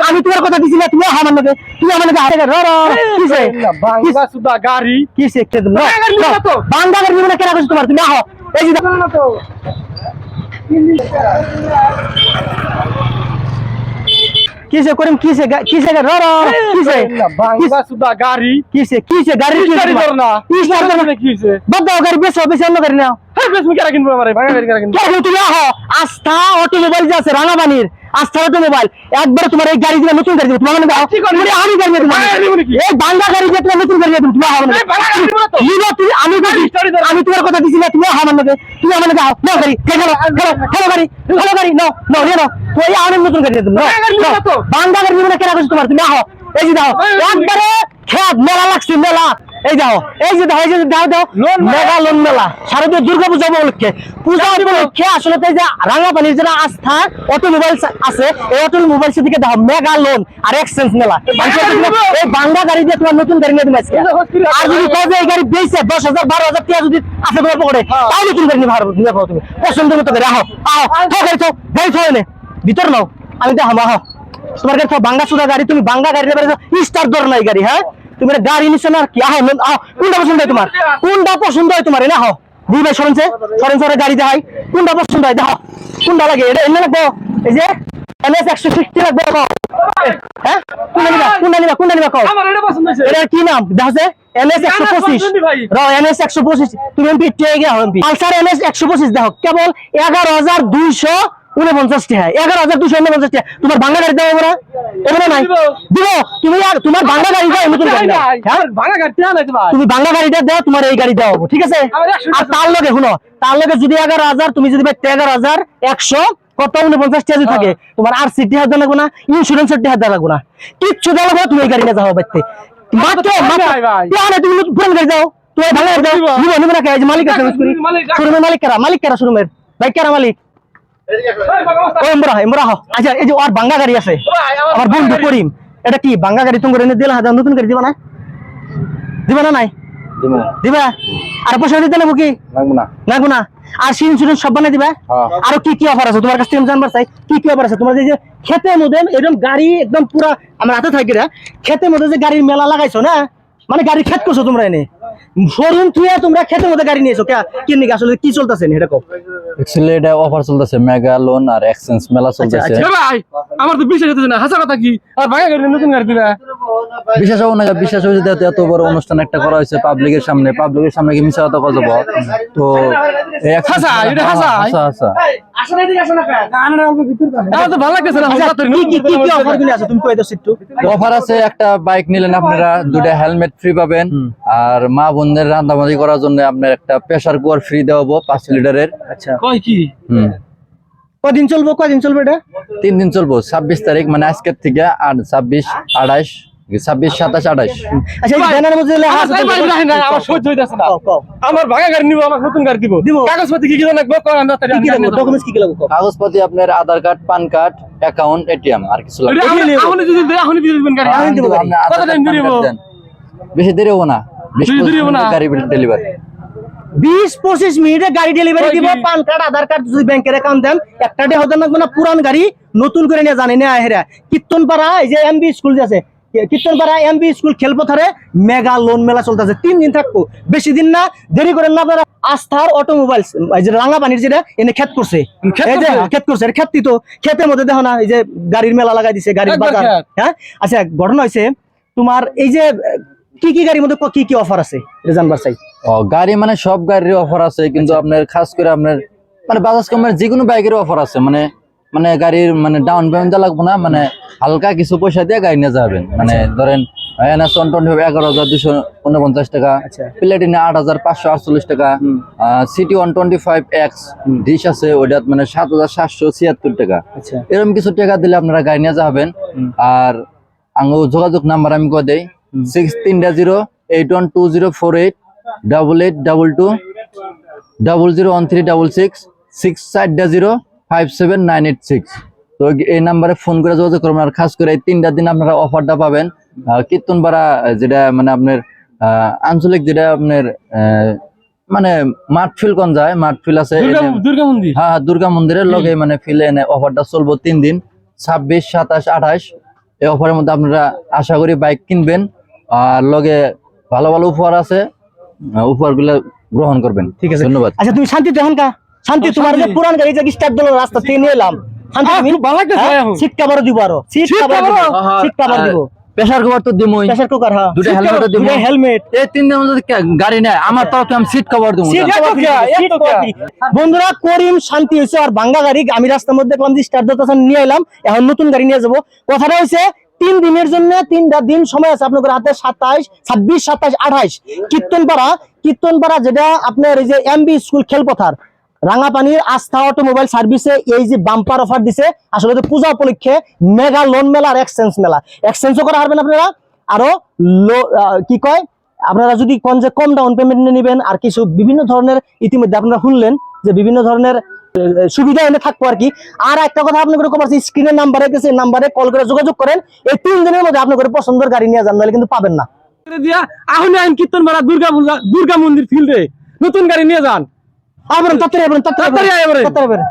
আমি তোমার কথা দিছি না, তুমি আমার লগে, তুমি আমার লগে আরে র কিসে বাংলা সুদা গাড়ি কিসে কে তুমি বাংলা গাড়ি মানে কেন করছ তোমার, তুমি আহো এই যে না তো কিসে করিম কিসে কিসে র র কিসে বাংলা সুদা গাড়ি কিসে কিসে গাড়ি গাড়ি ধর না কিসে মানে কি হইছে বাবা গাড়ি বেশি বেশি অন্য গাড়ি নাও হ্যাঁ বেশ আমি কেরা কিনবো আমারে ভাঙা গাড়ি কেরা কিনবো কেন তুমি আহো আস্থা অটোমোবাইল যে আছে রাঙাবাড়ির আস্থা অটোমোবাইল একবার তোমার এই গাড়ি দিলে নতুন গাড়ি দিবে তোমার মানে কি করবি? আমি গাড়ি দিবে ভাঙা গাড়ি মানে কি? এই বাংলা গাড়ি দিয়ে তোমার নতুন গাড়ি দিবে তুমি আহো এই ভাঙা গাড়ি দিবো না তো। নিবা তুমি আমি গাড়ি স্টাডি ধর। আমি তোমার কথা দিছি না, তুমি আহো আমার লগে, তুমি আমার লগে আহো নাও গাড়ি খেলো গাড়ি নাও নাও নিয়ে নাও তো এই আমি নতুন গাড়ি দিয়ে দেবো ভাঙা গাড়ি দিবো না তো। বাংলা গাড়ি দিবে না কেন করছ তোমার, তুমি আহো এই যে দাও একবারে খেত মেলা লাগছে মেলা এই দাও এই যে দাও এই যে দাও দাও মেগা লোন মেলা শারদীয় দুর্গা পূজা উপলক্ষে পূজা উপলক্ষে আসলে তো এই যে রাঙাপানির যারা আস্থা অটোমোবাইল আছে এই অটোমোবাইল দিকে দাও মেগা লোন আর এক্সচেঞ্জ মেলা এই বাংলা গাড়ি দিয়ে তোমার নতুন গাড়ি নিয়ে দিবে আজকে। আর যদি কবে এই গাড়ি বেচে 10,000 12,000 টাকা যদি আছে তোমার পকেটে তাও নতুন গাড়ি নিয়ে পাবো তুমি পছন্দ মতো করে আহো আহো গাড়ি তো গাড়ি থো এনে ভিতর নাও আমি দেখো আহো তোমার কাছে বাংলা সুদা গাড়ি, তুমি বাংলা গাড়ি স্টার দর নাই গাড়ি, হ্যাঁ তুমি গাড়ি নিচ্ছ না কি আহ কোনটা পছন্দ হয় তোমার, কোনটা পছন্দ হয় তোমার এনে আহ দুই ভাই সরেনছে সরেন গাড়ি দেখাই কোনটা পছন্দ হয় দেখো কোনটা লাগে এটা এনে লাগবো এই যে NS 160 লাগবে হ্যাঁ কোনটা নিবা কও আমার এটা পছন্দ হইছে এটার কি নাম দেখছে NS 125 NS 125 তুমি এমপি টেগে গিয়া এমপি পালসার NS 125 দেখো কেবল 11,249 টাকা 11,249 টাকা তোমার বাংলা গাড়ি দাও না এবারে নাই দিব তুমি আর তোমার বাংলা গাড়ি দাও নতুন গাড়ি দাও হ্যাঁ ভাঙা গাড়ি নাই তো ভাই তুমি বাংলা গাড়িটা দাও তোমার এই গাড়ি দাও ঠিক আছে আর তার লগে শুনো তার লগে যদি 11,000 তুমি যদি 11,100 কত 49 টাকা থাকে তোমার আর সিটি হাত লাগবে না ইন্স্যুরেন্সের টাকা লাগবে না কিচ্ছু দাও না তুমি এই গাড়ি নিয়ে যাও বাইতে মাত্র মাত্র তুমি পুরান গাড়ি দাও তুমি ভালো গাড়ি দাও নিব না কাজ মালিক আছে শোরুমের মালিক কারা শোরুমের ভাই কারা মালিক ও এমরা আচ্ছা এই যে আর বাংলা গাড়ি আছে আমার বন্ধু করিম এটা কি বাংলা গাড়ি তুমি এনে দিলা হাজার নতুন গাড়ি দিবা না নাই দিবা আর পয়সা দিতে লাগবো কি লাগবো না আর ইন্স্যুরেন্স সব বানাই দিবা আর কি কি অফার আছে তোমার কাছ থেকে জানবার চাই কি কি অফার আছে তোমার যে ক্ষেতের মধ্যে এরকম গাড়ি একদম পুরা আমার হাতে থাকে না ক্ষেতের মধ্যে যে গাড়ির মেলা লাগাইছো না মানে গাড়ি ক্ষেত করছো তোমরা এনে শোরুম থুয়ে তোমরা ক্ষেতের মধ্যে গাড়ি নিয়েছো কি নাকি আসলে কি চলতেছে এটা কও অ্যাকচুয়ালি এটা অফার চলতেছে মেগা লোন আর এক্সচেঞ্জ মেলা চলতেছে ভাই আমার তো বিশ্বাস হচ্ছে না হাসা কথা কি আর ভাঙা গাড়ি নতুন গাড়ি দিবা বিশ্বাস হয়েছে যেহেতু এত বড় অনুষ্ঠান একটা করা হয়েছে পাবলিকের সামনে কি মিছা কথা কওয়া যাবে তো হাসা এটা হাসা আসলে দিকে আসো না আমার তো ভালো লাগতেছে না কি অফার গুলো আছে তুমি কই দাও একটু অফার আছে একটা বাইক নিলেন আপনারা দুটো হেলমেট ফ্রি পাবেন আর মা বোনদের রান্নাবান্না করার জন্য আপনার একটা প্রেসার কুকার ফ্রি দেওয়া হবো 5 লিটারের আচ্ছা কই কি কদিন চলবো এটা 3 দিন চলবো 26 তারিখ মানে আজকের থেকে আর 26 28 26 27 28 আচ্ছা এই ব্যানারের মধ্যে লেখা আছে আমার সহ্য হইতাছে না আমার ভাঙা গাড়ি নিব আমার নতুন গাড়ি দিব কাগজপত্র কি কি লাগবে কোন আমরা তাই ডকুমেন্টস কি কি লাগবে কাগজপত্র আপনার Aadhaar card PAN card account ATM আর কিছু লাগবে আপনি যদি দেন আপনি দিয়ে দিবেন গাড়ি আমি দিব গাড়ি কত টাইম দিব বেশি দেরি হবে না 20 দেরি হবে না গাড়ি ডেলিভারি 20-25 মিনিটে গাড়ি ডেলিভারি দিব পান কার্ড আধার কার্ড যদি ব্যাংকের অ্যাকাউন্ট দেন একটাতে হতে লাগবে না পুরান গাড়ি নতুন করে নিয়ে জানি না হেরা কীর্তনপাড়া এই যে এমবি স্কুল যে আছে কীর্তনপাড়া এমবি স্কুল খেলপথারে মেগা লোন মেলা চলতেছে 3 দিন থাকবো বেশি দিন না দেরি করেন না আপনারা আস্থার অটোমোবাইলস এই যে রাঙাপানির যেটা এনে ক্ষেত করছে এই যে ক্ষেত করছে এর ক্ষেতই তো ক্ষেতের মধ্যে দেখো না এই যে গাড়ির মেলা লাগাই দিছে গাড়ির বাজার হ্যাঁ আচ্ছা ঘটনা হয়েছে তোমার এই যে কি গাড়ির মধ্যে কি কি অফার আছে এটা জানবার চাই গাড়ি মানে সব গাড়ির অফার আছে কিন্তু আপনার খাস করে আপনার মানে বাজাজ কোম্পানির যে কোনো বাইকের অফার আছে মানে গাড়ির মানে ডাউন পেমেন্ট লাগবে না মানে হালকা কিছু পয়সা দিয়ে গাড়ি নিয়ে যাবেন মানে ধরেন NS 125 11,249 টাকা প্লেটিনা 8,548 টাকা সিটি 125X ডিশ আছে ওইটা মানে 7,776 টাকা এরকম কিছু টাকা দিলে আপনারা গাড়ি নিয়ে যাবেন আর যোগাযোগ নাম্বার আমি কয়ে দেই 6308120488 8822 001366 6405796 তো এই নাম্বারে ফোন করে যোগাযোগ করবেন আর খাস করে এই 3টা দিন আপনারা অফারটা পাবেন কীর্তনপাড়া যেটা মানে আপনার আঞ্চলিক যেটা আপনার মানে মাঠফিল কোন যায় মাঠফিল আছে দুর্গা মন্দির হ্যাঁ দুর্গা মন্দিরের লগে মানে ফিলে এনে অফারটা চলবো 3 দিন 26, 27, 28 এই অফারের মধ্যে আপনারা আশা করি বাইক কিনবেন, আর লগে ভালো ভালো উপহার আছে, উপহার গুলো গ্রহণ করবেন। ঠিক আছে, ধন্যবাদ। আচ্ছা তুমি শান্তি তো এখনকার শান্তি, তোমার যে পুরান গাড়ি যে স্টার্ট দিলো রাস্তা থেকে নিয়ে এলাম, শান্তি তুমি খুব ভালো লাগতেছে ভাই এখন। সিট কভারও দিব, আরো সিট কভার দিব, সিট কভার দিব, প্রেসার কভার তো দিমই, প্রেসার কুকার, হ্যাঁ দুটো হেলমেটও দিব, দুটো হেলমেট। এই 3 দিনের মধ্যে গাড়ি নেয় আমার তো আমি সিট কভার দেবো। সিট কভার দিব, সিট কভার দিব। বন্ধুরা করিম শান্তি হয়েছে আর ভাঙ্গা গাড়ি আমি রাস্তার মধ্যে দেখলাম যে স্টার্ট দিতেছেন, নিয়ে এলাম, এখন নতুন গাড়ি নিয়ে যাবো। কথাটা হয়েছে 3 দিনের জন্য 3টা দিন সময় আছে আপনাদের হাতে, 27, 26, 27, 28 কীর্তনপাড়া যেটা আপনার এই যে এমবি স্কুল খেলপথার রাঙাপানির আস্থা অটোমোবাইল সার্ভিসে এই যে বাম্পার অফার দিছে, আসলে তো পূজা উপলক্ষে মেগা লোন মেলা আর এক্সচেঞ্জ মেলা, এক্সচেঞ্জও করা পারবেন আপনারা, আরো কি কয় আপনারা যদি কোন যে কম ডাউন পেমেন্ট নেবেন আর কিছু বিভিন্ন ধরনের ইতিমধ্যে আপনারা শুনলেন যে বিভিন্ন ধরনের সুবিধা এনে থাকবো আর কি। আর একটা কথা আপনাদের স্ক্রিনের নাম্বারে গেছে, নাম্বারে কল করে যোগাযোগ করেন, এই 3 দিনের মধ্যে আপনাদের পছন্দের গাড়ি নিয়ে যান, নাহলে কিন্তু পাবেন না। দিয়া আহুন আইন কীর্তনপাড়া দুর্গা মন্দির ফিল্ডে নতুন গাড়ি নিয়ে যান। আবরণ তাড়াতাড়ি তাড়াতাড়ি আয় এবারে। তাড়াতাড়ি